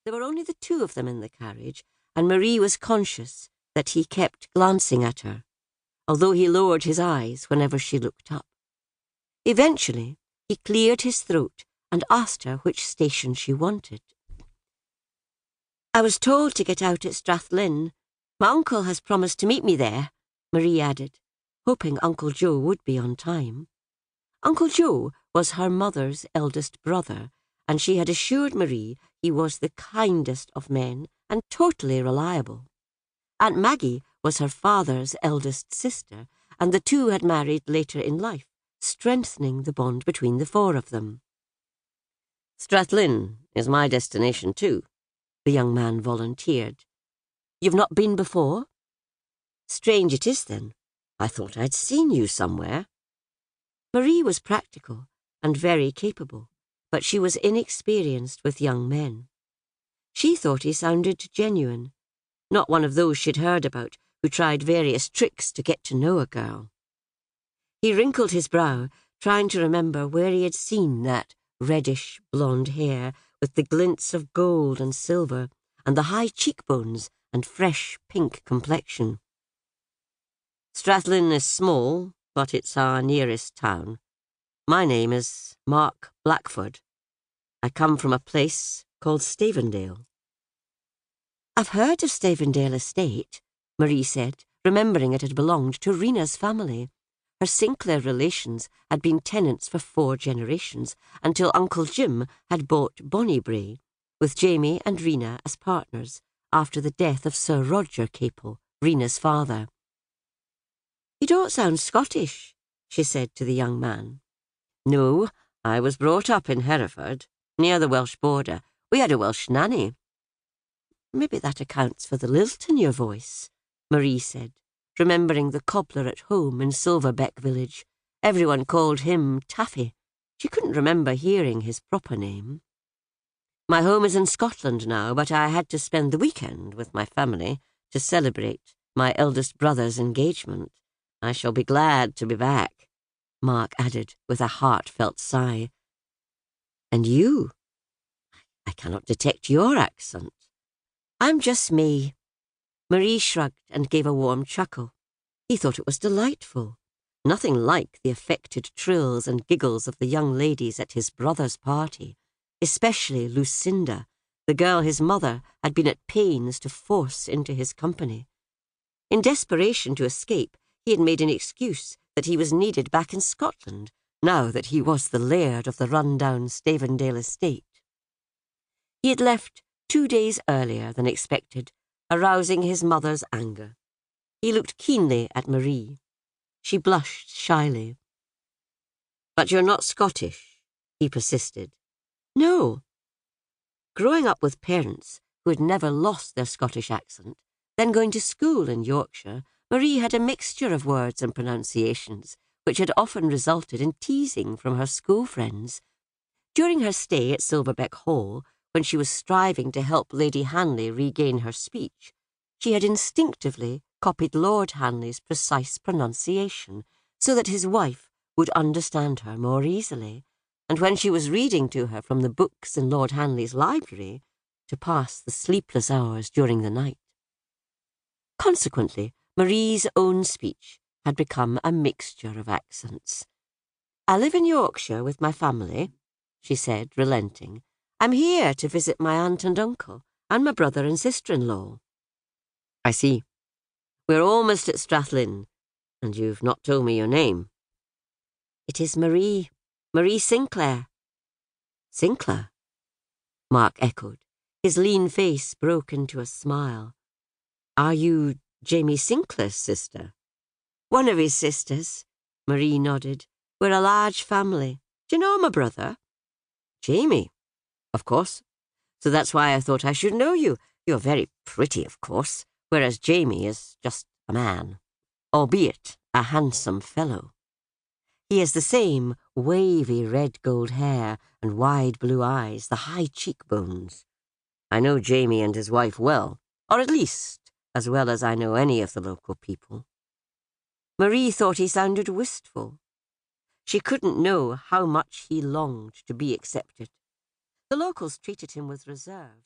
There were only the two of them in the carriage, and Marie was conscious that he kept glancing at her, although he lowered his eyes whenever she looked up. Eventually, he cleared his throat and asked her which station she wanted. "I was told to get out at Strathlinn. My uncle has promised to meet me there," Marie added, hoping Uncle Joe would be on time. Uncle Joe was her mother's eldest brother, and she had assured Marie he was the kindest of men and totally reliable. Aunt Maggie was her father's eldest sister, and the two had married later in life, strengthening the bond between the four of them. "Strathlinn is my destination too," the young man volunteered. "You've not been before?" "Strange it is, then. I thought I'd seen you somewhere." Marie was practical and very capable, but she was inexperienced with young men. She thought he sounded genuine, not one of those she'd heard about who tried various tricks to get to know a girl. He wrinkled his brow, trying to remember where he had seen that reddish blonde hair with the glints of gold and silver and the high cheekbones and fresh pink complexion. "Strathlinn is small, but it's our nearest town. My name is Mark Blackford. I come from a place called Stavendale." "I've heard of Stavendale Estate," Marie said, remembering it had belonged to Rena's family. Her Sinclair relations had been tenants for 4 generations, until Uncle Jim had bought Bonnybray, with Jamie and Rena as partners, after the death of Sir Roger Capel, Rena's father. "You don't sound Scottish," she said to the young man. "No, I was brought up in Hereford, near the Welsh border. We had a Welsh nanny." "Maybe that accounts for the lilt in your voice," Marie said, remembering the cobbler at home in Silverbeck village. Everyone called him Taffy. She couldn't remember hearing his proper name. "My home is in Scotland now, but I had to spend the weekend with my family to celebrate my eldest brother's engagement. I shall be glad to be back," Mark added with a heartfelt sigh. "And you? I cannot detect your accent." "I'm just me." Marie shrugged and gave a warm chuckle. He thought it was delightful. Nothing like the affected trills and giggles of the young ladies at his brother's party, especially Lucinda, the girl his mother had been at pains to force into his company. In desperation to escape, he had made an excuse that he was needed back in Scotland, now that he was the laird of the run-down Stavendale estate. He had left 2 days earlier than expected, arousing his mother's anger. He looked keenly at Marie. She blushed shyly. "But you're not Scottish," he persisted. "No." Growing up with parents who had never lost their Scottish accent, then going to school in Yorkshire, Marie had a mixture of words and pronunciations, which had often resulted in teasing from her school friends. During her stay at Silverbeck Hall, when she was striving to help Lady Hanley regain her speech, she had instinctively copied Lord Hanley's precise pronunciation so that his wife would understand her more easily, and when she was reading to her from the books in Lord Hanley's library, to pass the sleepless hours during the night. Consequently, Marie's own speech had become a mixture of accents. "I live in Yorkshire with my family," she said, relenting. "I'm here to visit my aunt and uncle, and my brother and sister-in-law." "I see. We're almost at Strathlinn, and you've not told me your name." "It is Marie Sinclair." "Sinclair?" Mark echoed. His lean face broke into a smile. "Are you Jamie Sinclair's sister?" "One of his sisters," Marie nodded. "We're a large family. Do you know my brother?" "Jamie? Of course. So that's why I thought I should know you. You're very pretty, of course, whereas Jamie is just a man, albeit a handsome fellow. He has the same wavy red-gold hair and wide blue eyes, the high cheekbones. I know Jamie and his wife well, or at least as well as I know any of the local people." Marie thought he sounded wistful. She couldn't know how much he longed to be accepted. The locals treated him with reserve,